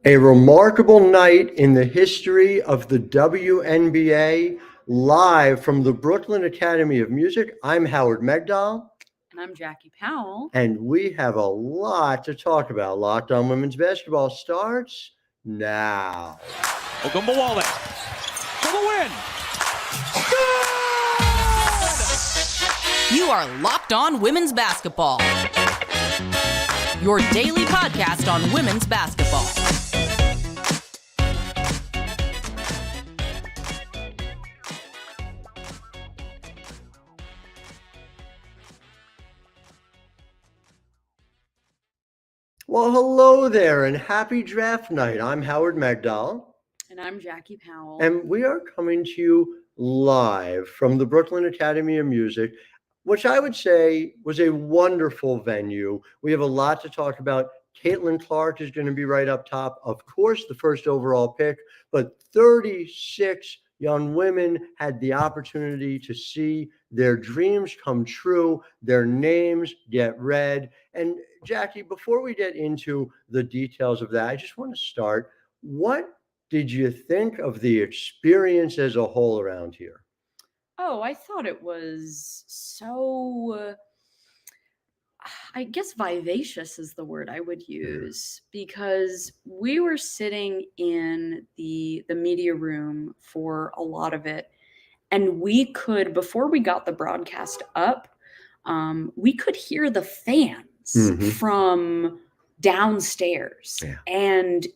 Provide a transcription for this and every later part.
A remarkable night in the history of the WNBA, live from the Brooklyn Academy of Music. I'm Howard Megdal. And I'm Jackie Powell. And we have a lot to talk about. Locked On Women's Basketball starts now. Ogunbowale for the win. You are Locked On Women's Basketball, your daily podcast on women's basketball. Well, hello there and happy draft night. I'm Howard Megdal. And I'm Jackie Powell. And we are coming to you live from the Brooklyn Academy of Music, which I would say was a wonderful venue. We have a lot to talk about. Caitlin Clark is going to be right up top. Of course, the first overall pick, but 36 young women had the opportunity to see their dreams come true, their names get read. And Jackie, before we get into the details of that, I just want to start. What did you think of the experience as a whole around here? Oh, I thought it was so, I guess vivacious is the word I would use, because we were sitting in the media room for a lot of it. And we could, before we got the broadcast up, we could hear the fans from downstairs. Yeah. And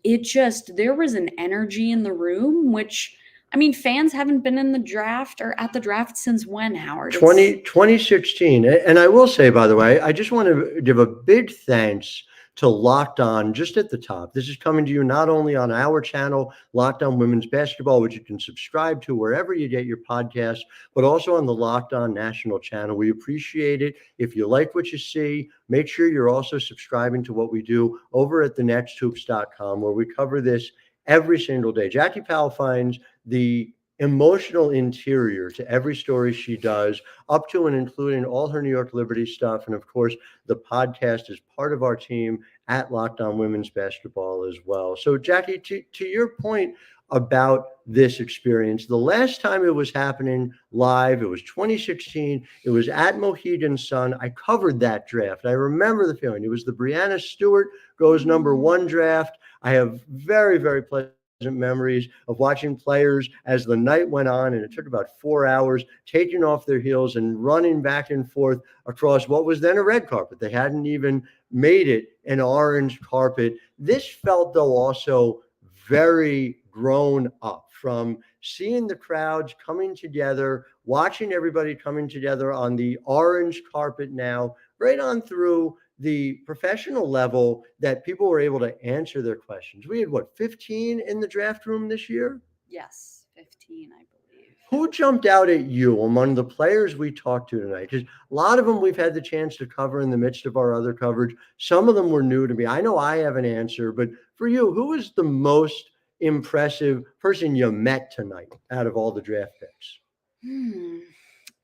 there was an energy in the room, which, I mean, fans haven't been in the draft or at the draft since when, Howard? 2016. And I will say, by the way, I just want to give a big thanks to Locked On just at the top. This is coming to you not only on our channel, Locked On Women's Basketball, which you can subscribe to wherever you get your podcasts, but also on the Locked On National channel. We appreciate it. If you like what you see, make sure you're also subscribing to what we do over at thenexthoops.com, where we cover this every single day. Jackie Powell finds the emotional interior to every story she does, up to and including all her New York Liberty stuff. And of course, the podcast is part of our team at Locked On Women's Basketball as well. So Jackie, to your point about this experience, the last time it was happening live, it was 2016. It was at Mohegan Sun. I covered that draft. I remember the feeling. It was the Breanna Stewart goes #1 draft. I have very, very pleasant memories of watching players as the night went on, and it took about 4 hours, taking off their heels and running back and forth across what was then a red carpet. They hadn't even made it an orange carpet. This felt, though, also very grown up, from seeing the crowds coming together, watching everybody coming together on the orange carpet now, right on through the professional level, that people were able to answer their questions. We had, 15 in the draft room this year? Yes, 15, I believe. Who jumped out at you among the players we talked to tonight? Because a lot of them we've had the chance to cover in the midst of our other coverage. Some of them were new to me. I know I have an answer, but for you, who was the most impressive person you met tonight out of all the draft picks?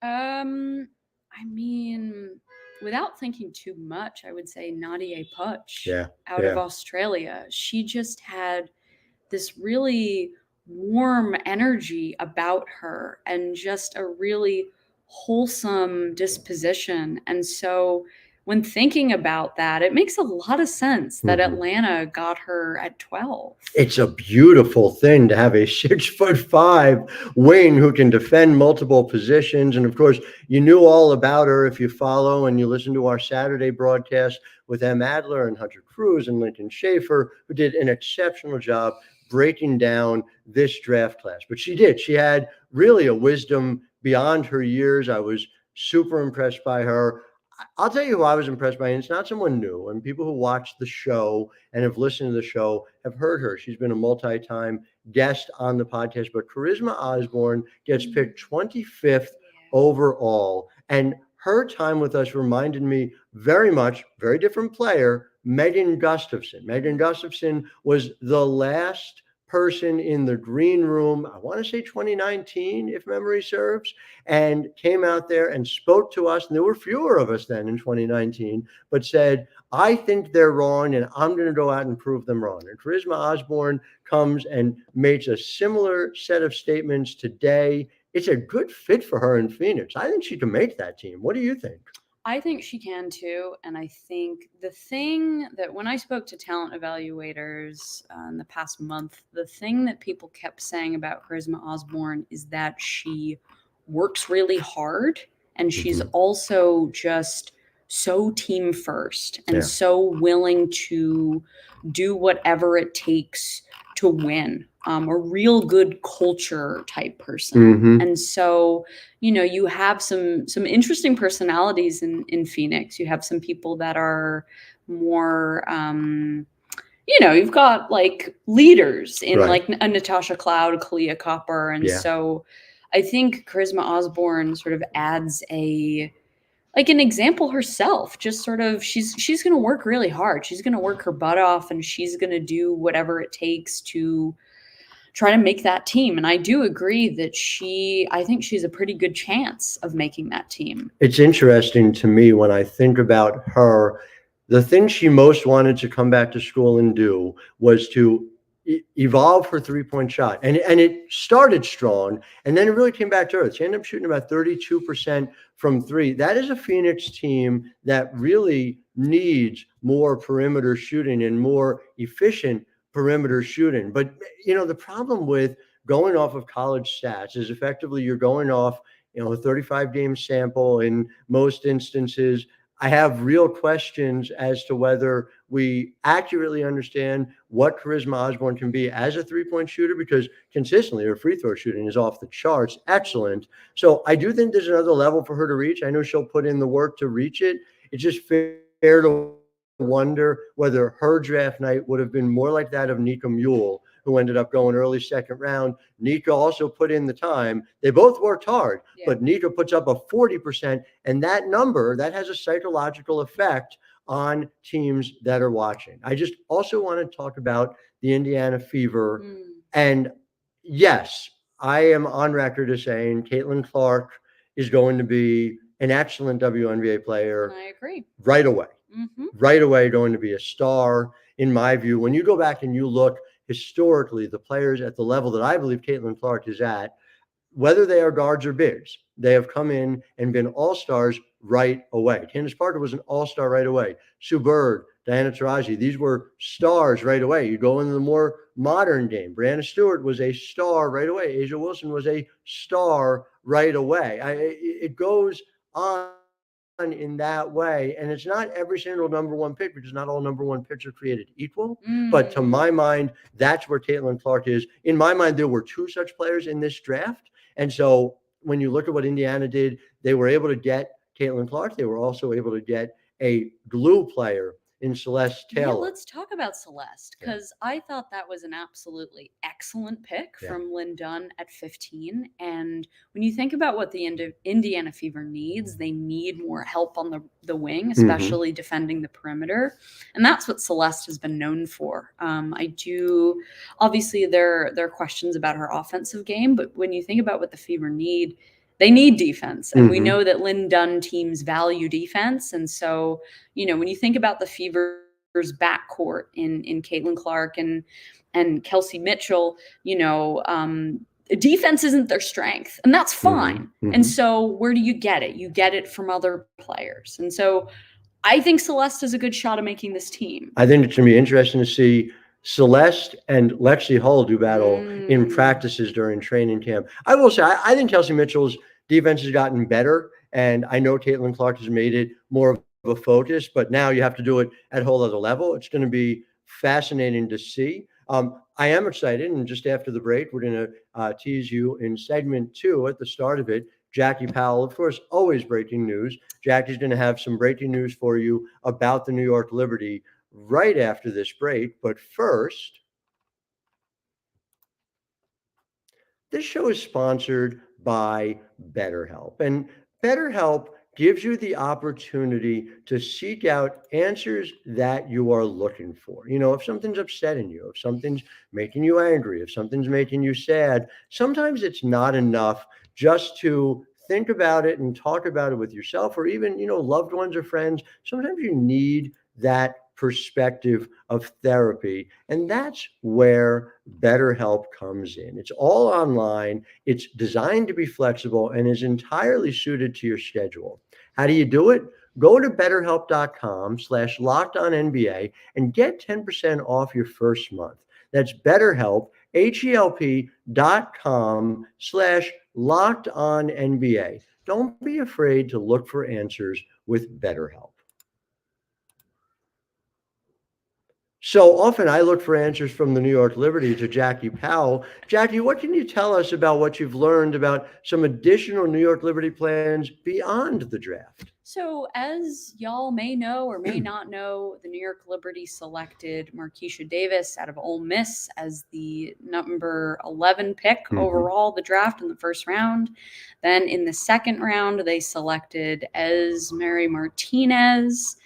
I mean, without thinking too much, I would say Nadia Puch out of Australia. She just had this really warm energy about her and just a really wholesome disposition. And so when thinking about that, it makes a lot of sense that Atlanta got her at 12. It's a beautiful thing to have a 6'5" wing who can defend multiple positions. And of course, you knew all about her if you follow and you listen to our Saturday broadcast with Em Adler and Hunter Cruz and Lincoln Schaefer, who did an exceptional job breaking down this draft class. But she did. She had really a wisdom beyond her years. I was super impressed by her. I'll tell you who I was impressed by, and it's not someone new. And people who watch the show and have listened to the show have heard her. She's been a multi-time guest on the podcast. But Charisma Osborne gets picked 25th overall. And her time with us reminded me very much, very different player, Megan Gustafson. Megan Gustafson was the last person in the green room, I want to say 2019, if memory serves, and came out there and spoke to us. And there were fewer of us then in 2019, but said, I think they're wrong and I'm going to go out and prove them wrong. And Charisma Osborne comes and makes a similar set of statements today. It's a good fit for her in Phoenix. I think she can make that team. What do you think? I think she can too. And I think the thing that when I spoke to talent evaluators in the past month, the thing that people kept saying about Charisma Osborne is that she works really hard and she's also just so team first and so willing to do whatever it takes to win. A real good culture type person. And so, you have some interesting personalities in Phoenix. You have some people that are more, you've got like leaders in like a Natasha Cloud, Kalia Copper. And so I think Charisma Osborne sort of adds an example herself, just sort of she's going to work really hard. She's going to work her butt off and she's going to do whatever it takes to try to make that team. And I do agree that I think she's a pretty good chance of making that team. It's interesting to me when I think about her, the thing she most wanted to come back to school and do was to evolve her three-point shot. And it started strong, and then it really came back to earth. She ended up shooting about 32% from three. That is a Phoenix team that really needs more perimeter shooting and more efficient perimeter shooting. But, the problem with going off of college stats is effectively you're going off, a 35-game sample in most instances. I have real questions as to whether we accurately understand what Charisma Osborne can be as a three-point shooter, because consistently her free throw shooting is off the charts. Excellent. So I do think there's another level for her to reach. I know she'll put in the work to reach it. It's just fair to wonder whether her draft night would have been more like that of Nika Mule, who ended up going early second round. Nika also put in the time. They both worked hard, but Nika puts up a 40%. And that number, that has a psychological effect on teams that are watching. I just also want to talk about the Indiana Fever. And yes, I am on record as saying Caitlin Clark is going to be an excellent WNBA player. I agree. Right away. Right away, going to be a star, in my view. When you go back and you look historically, the players at the level that I believe Caitlin Clark is at, whether they are guards or bigs, they have come in and been all-stars right away. Candace Parker was an all-star right away. Sue Bird, Diana Taurasi, these were stars right away. You go into the more modern game. Brianna Stewart was a star right away. Asia Wilson was a star right away. It goes on in that way, and it's not every single number one pick, because not all number one picks are created equal. But to my mind, that's where Caitlin Clark is. In my mind, there were two such players in this draft, and so when you look at what Indiana did, they were able to get Caitlin Clark. They were also able to get a glue player in Celeste Taylor. Yeah, let's talk about Celeste, because I thought that was an absolutely excellent pick from Lynn Dunn at 15. And when you think about what the Indiana Fever needs, they need more help on the wing, especially defending the perimeter. And that's what Celeste has been known for. Obviously there are questions about her offensive game, but when you think about what the Fever need, they need defense. And we know that Lynn Dunn teams value defense. And so, when you think about the Fever's backcourt in Caitlin Clark and Kelsey Mitchell, defense isn't their strength, and that's fine. And so where do you get it? You get it from other players. And so I think Celeste has a good shot of making this team. I think it's going to be interesting to see Celeste and Lexi Hull do battle in practices during training camp. I will say, I think Kelsey Mitchell's defense has gotten better, and I know Caitlin Clark has made it more of a focus, but now you have to do it at a whole other level. It's going to be fascinating to see. I am excited, and just after the break, we're going to tease you in segment 2 at the start of it. Jackie Powell, of course, always breaking news. Jackie's going to have some breaking news for you about the New York Liberty right after this break. But first, this show is sponsored by BetterHelp. And BetterHelp gives you the opportunity to seek out answers that you are looking for. If something's upsetting you, if something's making you angry, if something's making you sad, sometimes it's not enough just to think about it and talk about it with yourself or even, loved ones or friends. Sometimes you need that perspective of therapy. And that's where BetterHelp comes in. It's all online. It's designed to be flexible and is entirely suited to your schedule. How do you do it? Go to betterhelp.com/lockedonnba and get 10% off your first month. That's BetterHelp, HELP.com/lockedonnba. Don't be afraid to look for answers with BetterHelp. So often I look for answers from the New York Liberty to Jackie Powell. Jackie, what can you tell us about what you've learned about some additional New York Liberty plans beyond the draft? So, as y'all may know or may not know, the New York Liberty selected Marquisha Davis out of Ole Miss as the number 11 pick overall, the draft in the first round. Then in the second round, they selected Esmery Martinez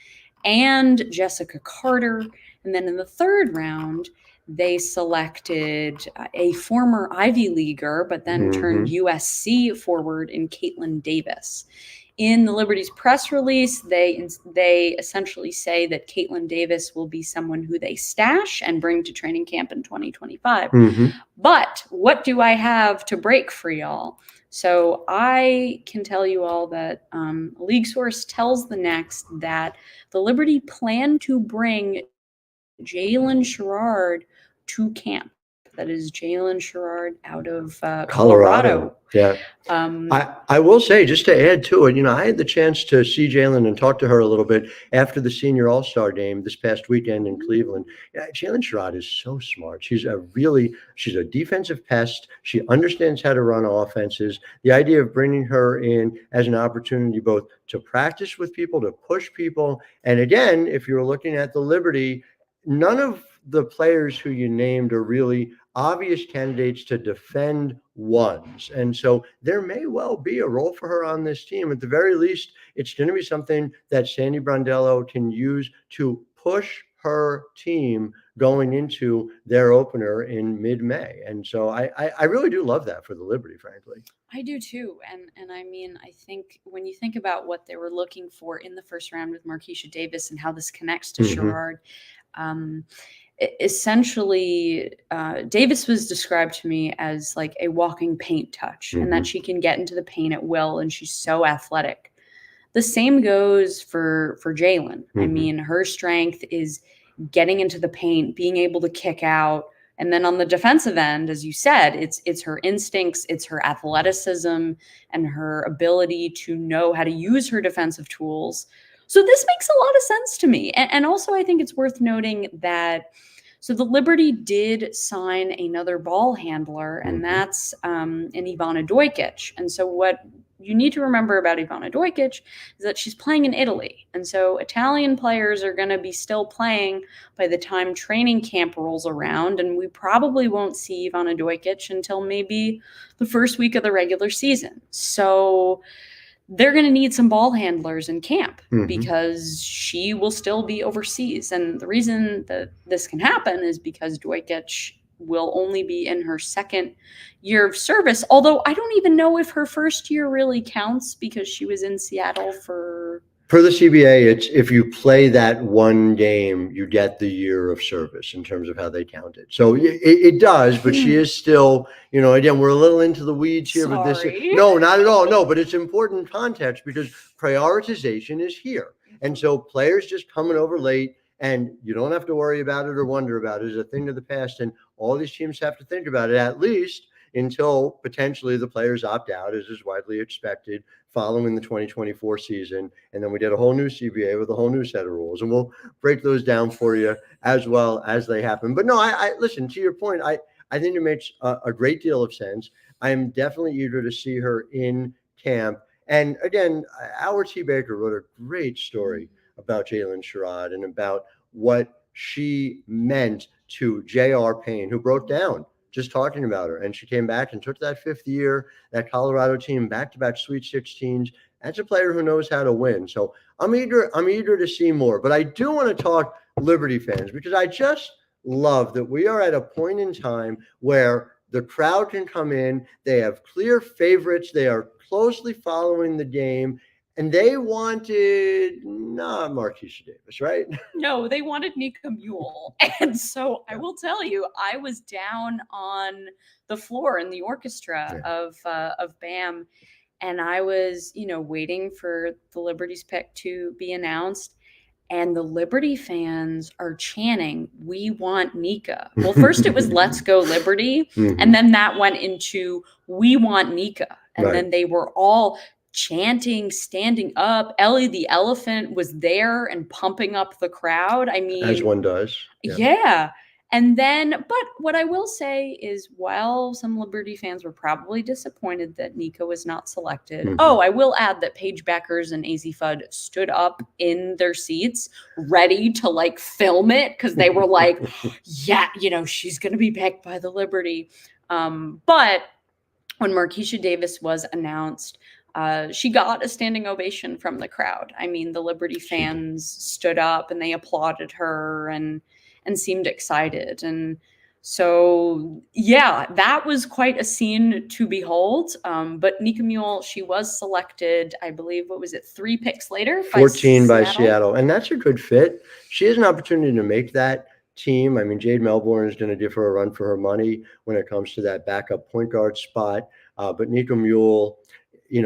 and Jessica Carter. And then in the third round, they selected a former Ivy Leaguer, but then turned USC forward in Caitlin Davis. In the Liberty's press release, they essentially say that Caitlin Davis will be someone who they stash and bring to training camp in 2025. But what do I have to break for y'all? So I can tell you all that a league source tells the Next that the Liberty plan to bring Jalen Sherrard to camp. That is Jalen Sherrard out of Colorado. Yeah. I will say, just to add to it, I had the chance to see Jalen and talk to her a little bit after the senior all-star game this past weekend in Cleveland. Jalen Sherrod is so smart. She's a defensive pest. She understands how to run offenses. The idea of bringing her in as an opportunity both to practice with people, to push people. And again, if you're looking at the Liberty, none of the players who you named are really obvious candidates to defend ones. And so there may well be a role for her on this team. At the very least, it's going to be something that Sandy Brondello can use to push her team going into their opener in mid-May. And so I really do love that for the Liberty, frankly. I do too. And I mean, I think when you think about what they were looking for in the first round with Marquisha Davis and how this connects to Sherrard, essentially, Davis was described to me as like a walking paint touch and that she can get into the paint at will and she's so athletic. The same goes for Jalen. I mean, her strength is getting into the paint, being able to kick out. And then on the defensive end, as you said, it's her instincts, it's her athleticism and her ability to know how to use her defensive tools. So this makes a lot of sense to me. And also I think it's worth noting that so the Liberty did sign another ball handler, and that's an Ivana Dojkic. And so what you need to remember about Ivana Dojkic is that she's playing in Italy. And so Italian players are going to be still playing by the time training camp rolls around. And we probably won't see Ivana Dojkic until maybe the first week of the regular season. So they're going to need some ball handlers in camp because she will still be overseas. And the reason that this can happen is because Dojkic will only be in her second year of service, although I don't even know if her first year really counts because she was in Seattle for the CBA, it's if you play that one game, you get the year of service in terms of how they count it. So it does, but she is still, again, we're a little into the weeds here. But no, not at all. No, but it's important context because prioritization is here. And so players just coming over late and you don't have to worry about it or wonder about it is a thing of the past. And all these teams have to think about it at least until potentially the players opt out, as is widely expected, following the 2024 season. And then we get a whole new CBA with a whole new set of rules. And we'll break those down for you as well as they happen. But no, I listen, to your point, I think it makes a great deal of sense. I am definitely eager to see her in camp. And again, Howard T. Baker wrote a great story about Jalen Sherrod and about what she meant to J.R. Payne, who broke down just talking about her. And she came back and took that 5th year, that Colorado team back-to-back Sweet 16s. That's a player who knows how to win. So I'm eager to see more. But I do want to talk Liberty fans, because I just love that we are at a point in time where the crowd can come in. They have clear favorites. They are closely following the game. And they wanted not Marquisha Davis, right? No, they wanted Nika Mule. And so I will tell you, I was down on the floor in the orchestra of BAM. And I was, waiting for the Liberty's pick to be announced. And the Liberty fans are chanting, "We want Nika." Well, first it was "Let's go Liberty." And then that went into "We want Nika." And then they were all chanting, standing up. Ellie the elephant was there and pumping up the crowd. I mean, as one does. Yeah. And then, but what I will say is, while some Liberty fans were probably disappointed that Nika was not selected, I will add that Paige Beckers and AZ Fudd stood up in their seats ready to film it, because they were like, yeah, she's going to be picked by the Liberty. But when Marquisha Davis was announced, she got a standing ovation from the crowd. I mean, the Liberty fans stood up and they applauded her and seemed excited. And so, yeah, that was quite a scene to behold. But Nika Mule, she was selected, I believe, 3 picks later? 14 by Seattle. And that's a good fit. She has an opportunity to make that team. I mean, Jade Melbourne is going to give her a run for her money when it comes to that backup point guard spot. But Nika Mule,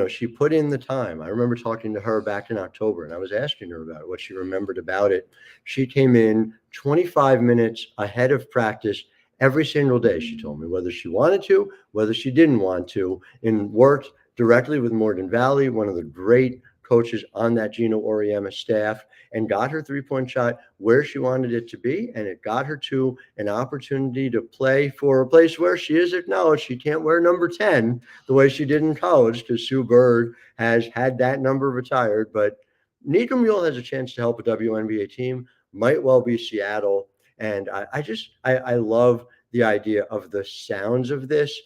she put in the time. I remember talking to her back in October, and I was asking her about what she remembered about it. She came in 25 minutes ahead of practice every single day, she told me, whether she wanted to, whether she didn't want to, and worked directly with Morgan Valley, one of the great coaches on that Gino Auriemma staff, and got her 3-point shot where she wanted it to be. And it got her to an opportunity to play for a place where she is acknowledged she can't wear number 10 the way she did in college, because Sue Bird has had that number retired. But Nika Mule has a chance to help a WNBA team, might well be Seattle. And I love the idea of the sounds of this.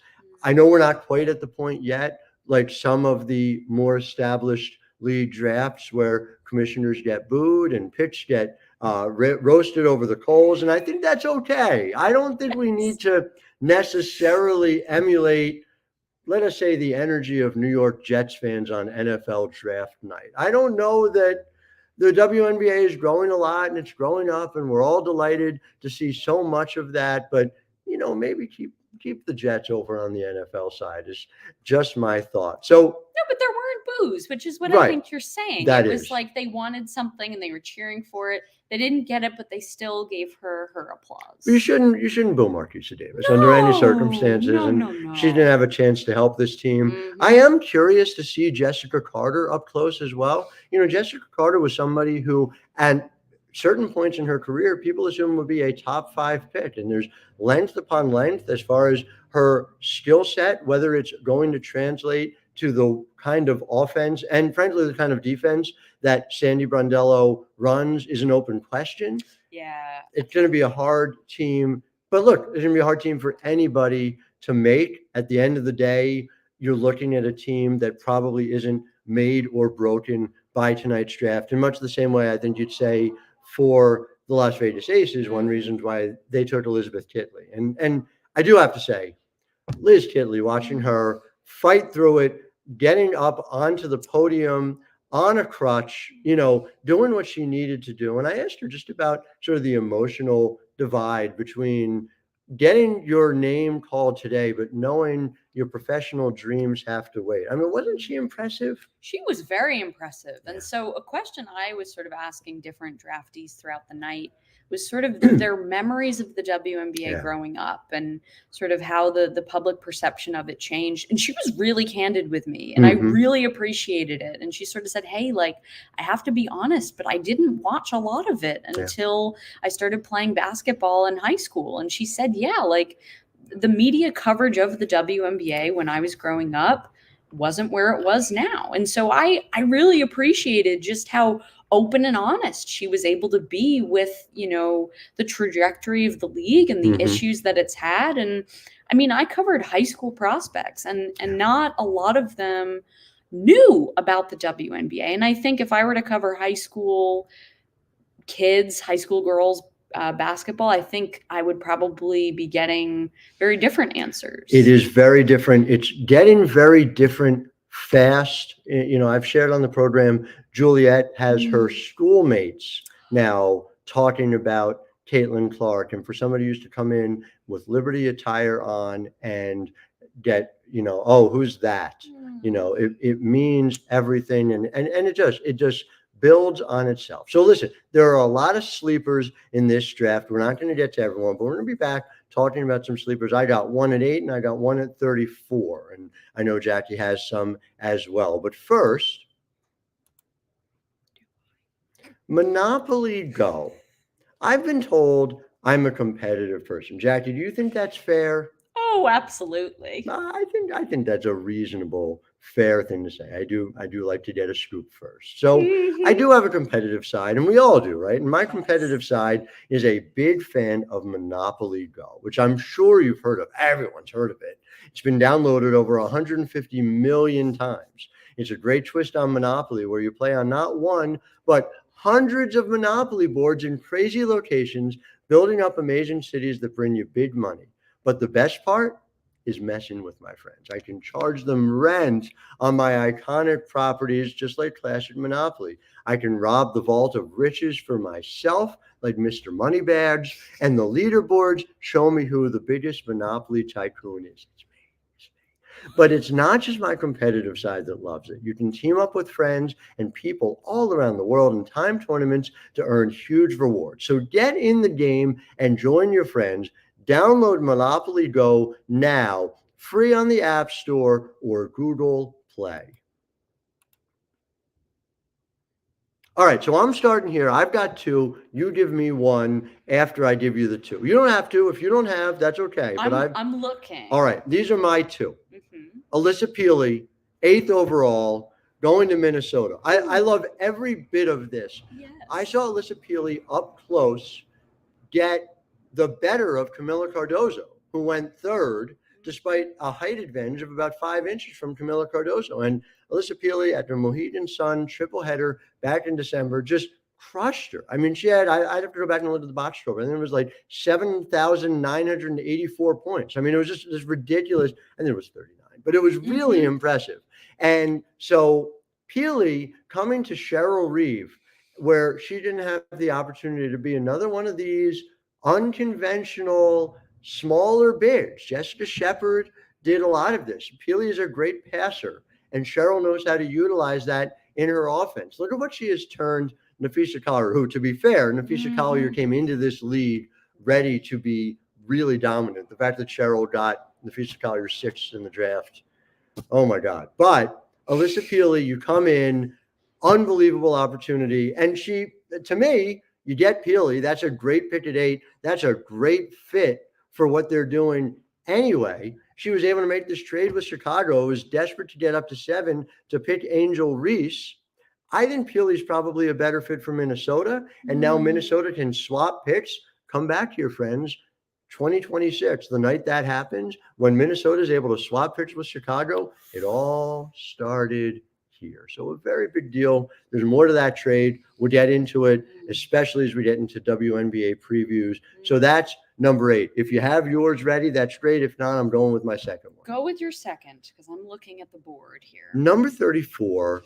I know we're not quite at the point yet, like some of the more established league drafts where commissioners get booed and picks get roasted over the coals. And I think that's okay. I don't think we need to necessarily emulate, let us say, the energy of New York Jets fans on NFL draft night. I don't know that the WNBA is growing a lot and it's growing up, and we're all delighted to see so much of that. But, maybe keep the Jets over on the NFL side is just my thought. So no, but there weren't boos, which is what right. I think you're saying. That it was is. like they wanted something and they were cheering for it. They didn't get it, but they still gave her applause. You shouldn't boo Marquisha Davis under any circumstances. No. She didn't have a chance to help this team. I am curious to see Jessica Carter up close as well. Jessica Carter was somebody who, at certain points in her career, people assume would be a top 5 pick. And there's length upon length as far as her skill set, whether it's going to translate to the kind of offense and, frankly, the kind of defense that Sandy Brondello runs is an open question. Yeah. It's going to be a hard team. But look, it's going to be a hard team for anybody to make. At the end of the day, you're looking at a team that probably isn't made or broken by tonight's draft. In much the same way I think you'd say for the Las Vegas Aces, one reason why they took Elizabeth Kitley. And I do have to say, Liz Kitley, watching her fight through it, getting up onto the podium on a crutch, doing what she needed to do. And I asked her just about sort of the emotional divide between getting your name called today, but knowing your professional dreams have to wait. I mean, wasn't she impressive? She was very impressive. And so a question I was sort of asking different draftees throughout the night was sort of their memories of the WNBA growing up and sort of how the public perception of it changed. And she was really candid with me, and I really appreciated it. And she sort of said, hey, I have to be honest, but I didn't watch a lot of it until I started playing basketball in high school. And she said, the media coverage of the WNBA when I was growing up wasn't where it was now. And so I really appreciated just how open and honest she was able to be with, the trajectory of the league and the Mhm. issues that it's had. And I mean, I covered high school prospects, and not a lot of them knew about the WNBA. And I think if I were to cover high school kids, high school girls basketball, I think I would probably be getting very different answers. It is very different. It's getting very different fast. I've shared on the program, Juliet has her schoolmates now talking about Caitlin Clark. And for somebody who used to come in with Liberty attire on and get, oh, who's that? It means everything. And it just builds on itself. So listen, there are a lot of sleepers in this draft. We're not going to get to everyone, but we're going to be back talking about some sleepers. I got one at 8 and I got one at 34. And I know Jackie has some as well. But first, Monopoly Go. I've been told I'm a competitive person. Jackie, do you think that's fair? Oh, absolutely. I think that's a reasonable, fair thing to say. I do like to get a scoop first. So I do have a competitive side, and we all do, right? And my competitive side is a big fan of Monopoly Go, which I'm sure you've heard of. Everyone's heard of it. It's been downloaded over 150 million times. It's a great twist on Monopoly where you play on not one, but hundreds of Monopoly boards in crazy locations, building up amazing cities that bring you big money. But the best part is messing with my friends. I can charge them rent on my iconic properties, just like classic Monopoly. I can rob the vault of riches for myself, like Mr. Moneybags, and the leaderboards show me who the biggest Monopoly tycoon is. It's me. But it's not just my competitive side that loves it. You can team up with friends and people all around the world in time tournaments to earn huge rewards. So get in the game and join your friends. Download Monopoly Go now, free on the App Store or Google Play. All right, so I'm starting here. I've got 2. You give me 1 after I give you the 2. You don't have to. If you don't have, that's okay. But I'm looking. All right, these are my 2. Mm-hmm. Alyssa Peely, 8th overall, going to Minnesota. I love every bit of this. Yes. I saw Alyssa Peely up close get the better of Camila Cardozo, who went 3rd, despite a height advantage of about 5 inches from Camila Cardozo. And Alyssa Peely, at the Mohegan Sun triple header back in December, just crushed her. I mean, she had, I'd have to go back and look at the box score, and then it was like 7,984 points. I mean, it was just ridiculous. And it was 39, but it was really impressive. And so Peely coming to Cheryl Reeve, where she didn't have the opportunity to be another one of these unconventional, smaller bigs. Jessica Shepard did a lot of this. Peely is a great passer, and Cheryl knows how to utilize that in her offense. Look at what she has turned Napheesa Collier, who, to be fair, Napheesa Collier came into this league ready to be really dominant. The fact that Cheryl got Napheesa Collier 6th in the draft, oh my God. But Alyssa Peely, you come in, unbelievable opportunity. And she, to me, you get Peely. That's a great pick at 8. That's a great fit for what they're doing anyway. She was able to make this trade with Chicago. Was desperate to get up to 7 to pick Angel Reese. I think Peely's probably a better fit for Minnesota. And now Minnesota can swap picks. Come back here, friends. 2026, the night that happens, when Minnesota is able to swap picks with Chicago, it all started here. So a very big deal. There's more to that trade. We'll get into it, especially as we get into WNBA previews. So that's number 8. If you have yours ready, that's great. If not, I'm going with my second one. Go with your second, because I'm looking at the board here. Number 34,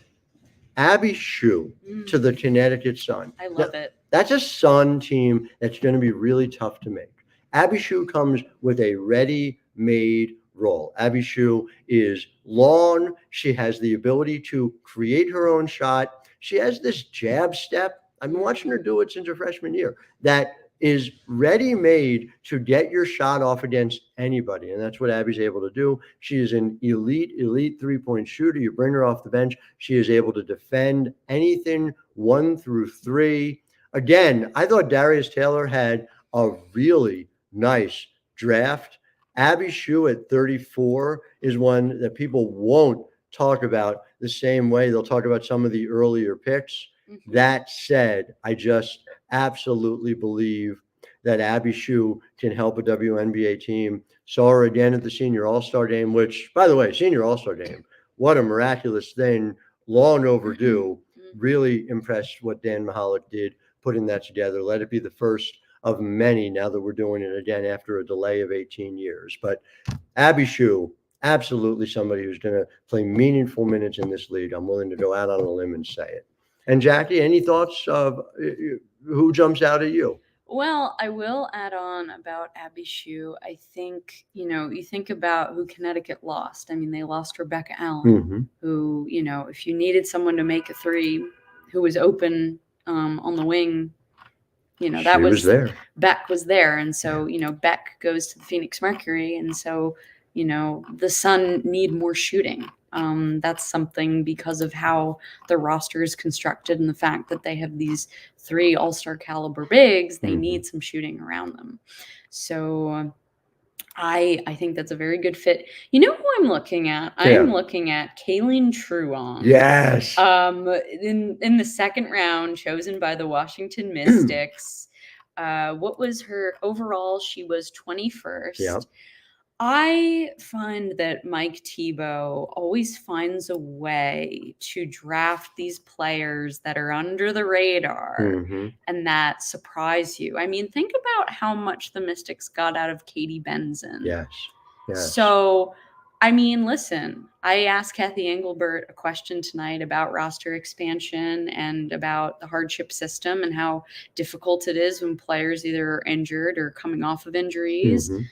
Abby Shue to the Connecticut Sun. I love it. That's a Sun team that's going to be really tough to make. Abby Shue comes with a ready-made role. Abby Shue is long. She has the ability to create her own shot. She has this jab step. I've been watching her do it since her freshman year. That is ready-made to get your shot off against anybody, and that's what Abby's able to do. She is an elite three-point shooter. You bring her off the bench, she is able to defend anything 1 through 3. Again, I thought Darius Taylor had a really nice draft. Abby Shue at 34 is one that people won't talk about the same way. They'll talk about some of the earlier picks. Mhm. That said, I just absolutely believe that Abby Shue can help a WNBA team. Saw her again at the Senior All-Star Game, which, by the way, Senior All-Star Game, what a miraculous thing, long overdue. Mhm. Really impressed what Dan Mahalik did putting that together. Let it be the first of many now that we're doing it again after a delay of 18 years. But Abby Shue, absolutely somebody who's going to play meaningful minutes in this league. I'm willing to go out on a limb and say it. And Jackie, any thoughts of who jumps out at you? Well, I will add on about Abby Shue. I think, you think about who Connecticut lost. I mean, they lost Rebecca Allen, Mhm. who, if you needed someone to make a three who was open on the wing, that She was there. Beck was there. And so, Beck goes to the Phoenix Mercury. And so, the Sun need more shooting. That's something because of how the roster is constructed and the fact that they have these 3 all-star caliber bigs, they need some shooting around them. So I think that's a very good fit. You know who I'm looking at? Yeah. I'm looking at Kayleen Truong. Yes. In the second round, chosen by the Washington Mystics. What was her overall? She was 21st. Yeah. I find that Mike Tebow always finds a way to draft these players that are under the radar Mhm. and that surprise you. I mean, think about how much the Mystics got out of Katie Benzan. Yes. Yes. So, I mean, listen, I asked Kathy Engelbert a question tonight about roster expansion and about the hardship system and how difficult it is when players either are injured or coming off of injuries. Mhm.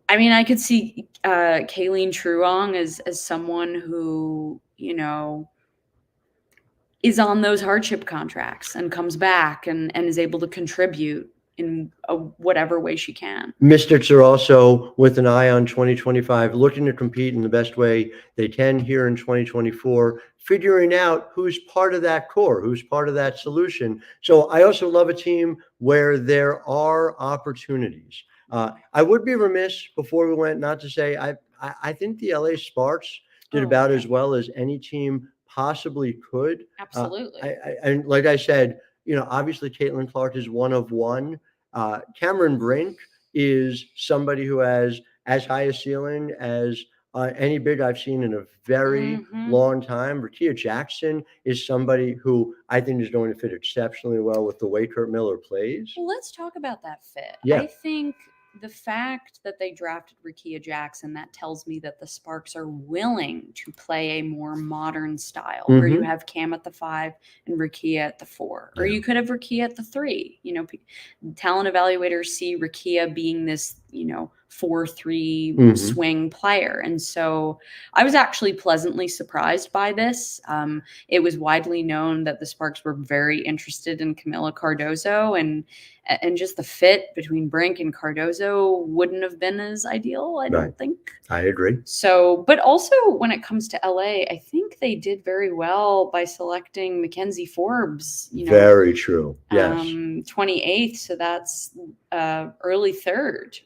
I mean, I could see Kayleen Truong as someone who, is on those hardship contracts and comes back and is able to contribute in whatever way she can. Mystics are also, with an eye on 2025, looking to compete in the best way they can here in 2024, figuring out who's part of that core, who's part of that solution. So I also love a team where there are opportunities. I would be remiss before we went not to say I think the LA Sparks did about as well as any team possibly could. Absolutely. And like I said, obviously Caitlin Clark is one of one. Cameron Brink is somebody who has as high a ceiling as any big I've seen in a very long time. Rakia Jackson is somebody who I think is going to fit exceptionally well with the way Kurt Miller plays. Well, let's talk about that fit. Yeah. I think the fact that they drafted Rakia Jackson, that tells me that the Sparks are willing to play a more modern style where you have Cam at the 5 and Rakia at the 4. Or you could have Rakia at the 3. Talent evaluators see Rakia being this, 4-3 swing player. And so I was actually pleasantly surprised by this. It was widely known that the Sparks were very interested in Camila Cardozo, and just the fit between Brink and Cardozo wouldn't have been as ideal, I don't think. I agree. So, but also when it comes to LA, I think they did very well by selecting Mackenzie Forbes. Very true. Yes. 28th, so that's early 3rd.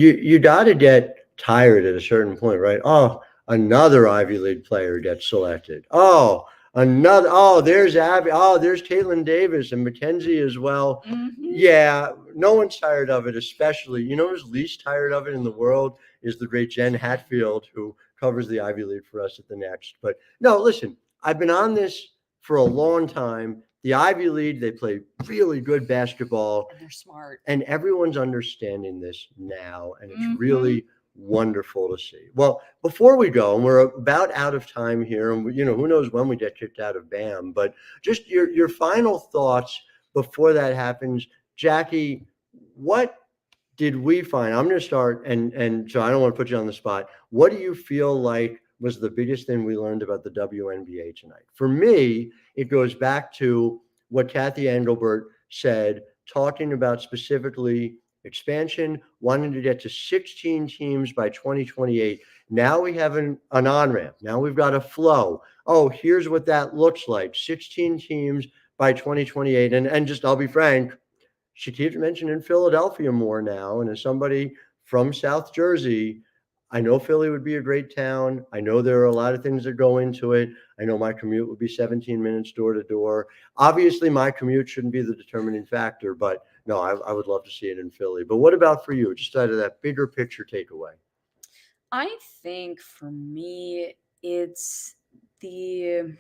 You got to get tired at a certain point, right? Oh, another Ivy League player gets selected. There's Abby. There's Caitlin Davis and Mackenzie as well. Yeah, no one's tired of it, especially, who's least tired of it in the world is the great Jen Hatfield, who covers the Ivy League for us at the Next. But no, listen, I've been on this for a long time. The Ivy League, they play really good basketball. And they're smart. And everyone's understanding this now, and it's really wonderful to see. Well, before we go, and we're about out of time here, and who knows when we get kicked out of BAM, but just your final thoughts before that happens. Jackie, what did we find? I'm going to start, and so I don't want to put you on the spot. What do you feel like was the biggest thing we learned about the WNBA tonight? For me, it goes back to what Kathy Engelbert said, talking about specifically expansion, wanting to get to 16 teams by 2028. Now we have an on-ramp. Now we've got a flow. Oh, here's what that looks like. 16 teams by 2028. And just, I'll be frank, she keeps mentioning Philadelphia more now. And as somebody from South Jersey, I know Philly would be a great town. I know there are a lot of things that go into it. I know my commute would be 17 minutes door to door. Obviously, my commute shouldn't be the determining factor, but no, I would love to see it in Philly. But what about for you? Just out of that bigger picture takeaway. I think for me, it's the.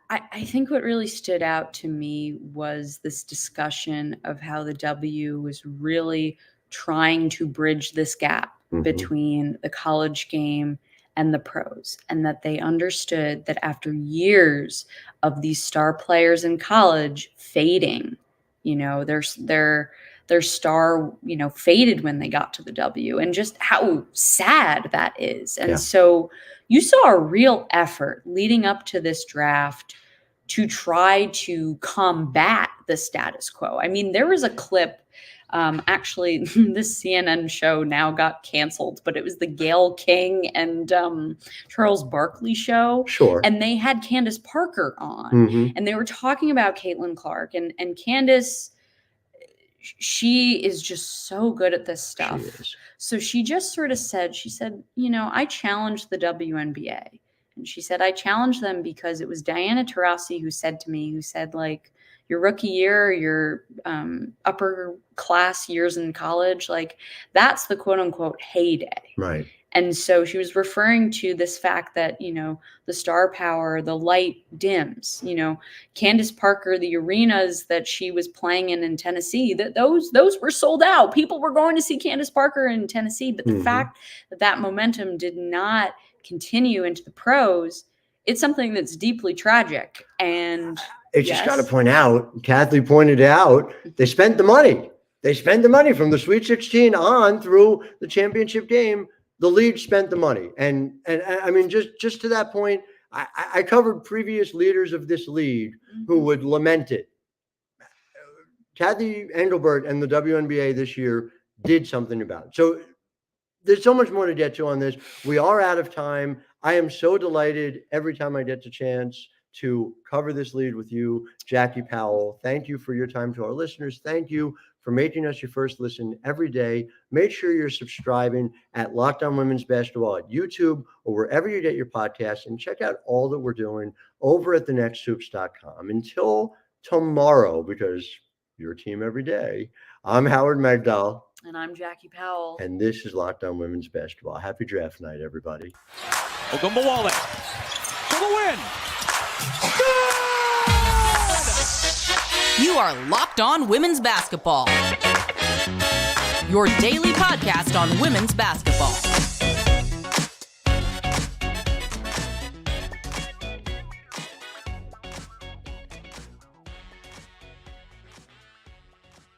I think what really stood out to me was this discussion of how the W was really trying to bridge this gap between the college game and the pros, and that they understood that after years of these star players in college fading, their star, faded when they got to the W, and just how sad that is. And so you saw a real effort leading up to this draft to try to combat the status quo. I mean, there was a clip, actually, this CNN show now got canceled, but it was the Gayle King and Charles Barkley show. Sure. And they had Candace Parker on, and they were talking about Caitlin Clark. And Candace, she is just so good at this stuff. So she just sort of said, I challenged the WNBA. And she said, I challenged them because it was Diana Taurasi who said, like, your rookie year, your upper class years in college, like, that's the quote unquote heyday. Right. And so she was referring to this fact that, the star power, the light dims, Candace Parker, the arenas that she was playing in Tennessee, that those were sold out. People were going to see Candace Parker in Tennessee. But the fact that momentum did not continue into the pros, it's something that's deeply tragic. And it's just got to point out, Kathy pointed out, they spent the money. They spent the money from the Sweet 16 on through the championship game. The league spent the money. And I mean, just to that point, I covered previous leaders of this league who would lament it. Kathy Engelbert and the WNBA this year did something about it. So there's so much more to get to on this. We are out of time. I am so delighted every time I get the chance to cover this lead with you, Jackie Powell. Thank you for your time. To our listeners, thank you for making us your first listen every day. Make sure you're subscribing at Locked On Women's Basketball at YouTube or wherever you get your podcasts, and check out all that we're doing over at thenexthoops.com. Until tomorrow, because your team every day, I'm Howard Megdal. And I'm Jackie Powell. And this is Locked On Women's Basketball. Happy draft night, everybody. Ogunbowale for the win. You are Locked On Women's Basketball, your daily podcast on women's basketball.